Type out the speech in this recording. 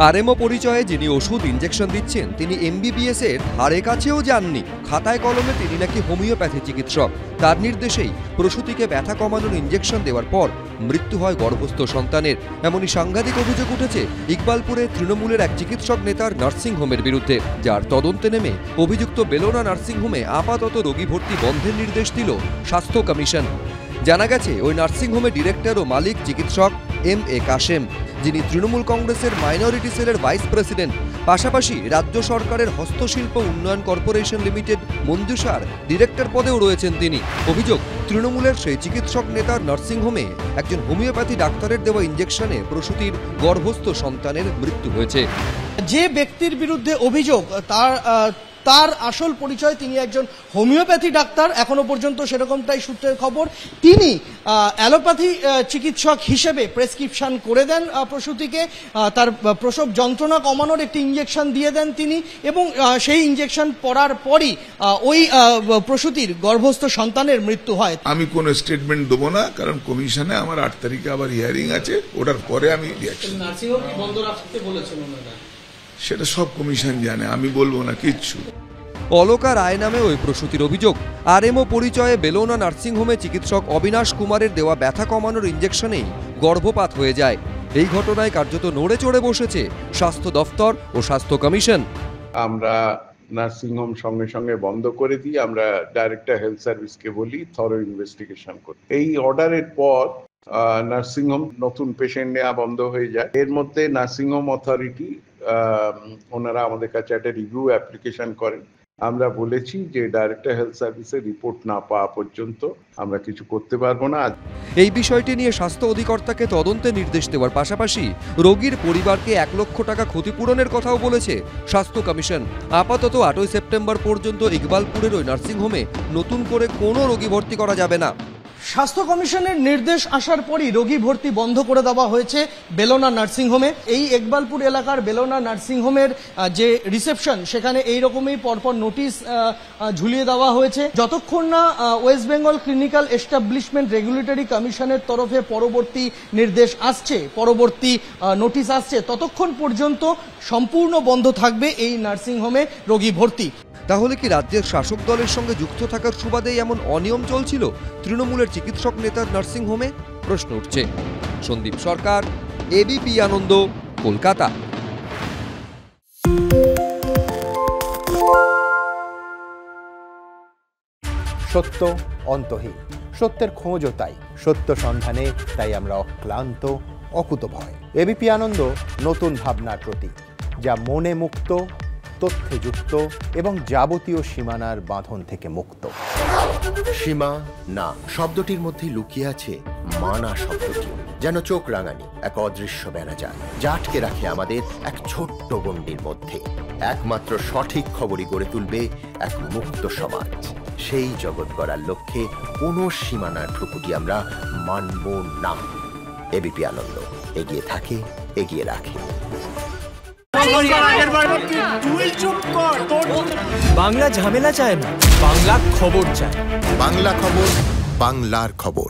RMO পরিচয়ে যিনি ওষুধ ইনজেকশন দিচ্ছেন তিনি এমবিবিএস এর ধারে কাছেও যাননি। খাতায় কলমে তিনি নাকি হোমিওপ্যাথি চিকিৎসক। তার নির্দেশেই প্রসূতিকে ব্যথা কমানোর ইনজেকশন দেওয়ার পর মৃত্যু হয় গর্ভস্থ সন্তানের। এমনই সাংঘাতিক অভিযোগ উঠেছে ইকবালপুরে তৃণমূলের এক চিকিৎসক নেতার নার্সিংহোমের বিরুদ্ধে, যার তদন্তে নেমে অভিযুক্ত বেলোনা নার্সিংহোমে আপাতত রোগী ভর্তি বন্ধের নির্দেশ দিল স্বাস্থ্য কমিশন। জানা গেছে ওই নার্সিংহোমে ডিরেক্টর ও মালিক চিকিৎসক এম.এ. কাশেম, যিনি তৃণমূল কংগ্রেসের মাইনরিটি সেলের ভাইস প্রেসিডেন্ট। পাশাপাশি রাজ্য সরকারের হস্তশিল্প উন্নয়ন কর্পোরেশন লিমিটেড মঞ্জুসার ডিরেক্টর পদেও রয়েছেন তিনি। অভিযোগ, তৃণমূলের সেই চিকিৎসক নেতার নার্সিংহোমে একজন হোমিওপ্যাথি ডাক্তারের দেওয়া ইনজেকশনে প্রসূতির গর্ভস্থ সন্তানের মৃত্যু হয়েছে। যে ব্যক্তির বিরুদ্ধে অভিযোগ তার আসল পরিচয়, তিনি একজন হোমিওপ্যাথি ডাক্তার। এখনো পর্যন্ত সেরকমটাই সূত্রের খবর। তিনি অ্যালোপ্যাথি চিকিৎসক হিসেবে প্রেসক্রিপশন করে দেন প্রসূতিকে, তার প্রসব যন্ত্রণা কমানোর একটি ইনজেকশন দিয়ে দেন তিনি, এবং সেই ইনজেকশন পড়ার পরই ওই প্রসূতির গর্ভস্থ সন্তানের মৃত্যু হয়। আমি কোনো স্টেটমেন্ট দেবো না, কারণ কমিশনে আমার 8 তারিখে আবার হিয়ারিং আছে, ওটার পরে আমি নার্সিংহোম বন্ধ রাখতে বলেছেন ওনারা, সেটা সব কমিশন জানে, আমি বলবো না কিচ্ছু। অলকা রায় নামে ওই প্রসূতির অভিযোগ, আরএমও পরিচয়ে বেলোনা নার্সিংহোমে চিকিৎসক অবিনাশ কুমারের দেওয়া ব্যথা কমানোর ইনজেকশনেই গর্ভপাত হয়ে যায়। এই ঘটনায় কার্যত নড়ে চড়ে বসেছে স্বাস্থ্য দফতর ও স্বাস্থ্য কমিশন। আমরা নার্সিংহোম সঙ্গে সঙ্গে বন্ধ করে দিই, আমরা ডাইরেক্টর হেলথ সার্ভিসকে বলি থরো ইনভেস্টিগেশন করতে। এই অর্ডারের পর নার্সিংহোম নতুন পেশেন্ট নেওয়া বন্ধ হয়ে যায়। এর মধ্যে নার্সিংহোম অথরিটি ওনারা আমাদের কাছে একটা রিভিউ অ্যাপ্লিকেশন করেন। আমরা বলেছি যে ডাইরেক্টর হেলথ সার্ভিসের রিপোর্ট না পাওয়া পর্যন্ত আমরা কিছু করতে পারবো না। এই বিষয়টি নিয়ে স্বাস্থ্য অধিকর্তাকে তদন্তে নির্দেশ দেওয়ার পাশাপাশি রোগীর পরিবারকে 1 লক্ষ টাকা ক্ষতিপূরণের কথাও বলেছে স্বাস্থ্য কমিশন। আপাতত 8ই সেপ্টেম্বর পর্যন্ত ইকবালপুরের ওই নার্সিংহোমে নতুন করে কোনো রোগী ভর্তি করা যাবে না। স্বাস্থ্য কমিশনের নির্দেশ আসার পরই রোগী ভর্তি বন্ধ করে দেওয়া হয়েছে বেলোনা নার্সিংহোমে। এই ইকবালপুর এলাকার বেলোনা নার্সিংহোমের যে রিসেপশন, সেখানে এই রকমই পরপর নোটিশ ঝুলিয়ে দেওয়া হয়েছে। যতক্ষণ না West Bengal clinical establishment regulatory কমিশনের তরফে পরবর্তী নির্দেশ আসছে, পরবর্তী নোটিশ আসছে, ততক্ষণ পর্যন্ত সম্পূর্ণ বন্ধ থাকবে এই নার্সিংহোমে রোগী ভর্তি। তাহলে কি রাজ্যের শাসক দলের সঙ্গে যুক্ত থাকার সুবাদেই এমন অনিয়ম চলছিল তৃণমূলের চিকিৎসক নেতার নার্সিংহোমে? প্রশ্ন উঠছে। সন্দীপ সরকার, এবিপি আনন্দ, কলকাতা। সত্য অন্তহীন, সত্যের খোঁজও তাই, সত্য সন্ধানে তাই আমরা অক্লান্ত, অকুতভয়। এবিপি আনন্দ নতুন ভাবনার প্রতীক, যা মনে মুক্ত, তথ্যে যুক্ত এবং যাবতীয় সীমানার বাঁধন থেকে মুক্ত। সীমা না শব্দটির মধ্যে লুকিয়ে আছে মানা শব্দটি, যেন চোখ রাঙানি এক অদৃশ্য বেড়াজাল, যা আটকে রাখে আমাদের এক ছোট্ট গণ্ডির মধ্যে। একমাত্র সঠিক খবরই গড়ে তুলবে এক মুক্ত সমাজ। সেই জগৎ গড়ার লক্ষ্যে কোনো সীমানার ঠুকুটি আমরা মানব না। এবিপি আনন্দ এগিয়ে থাকে, এগিয়ে রাখে। বাংলা ঝামেলা চায় না, বাংলা খবর চায়। বাংলা খবর, বাংলার খবর।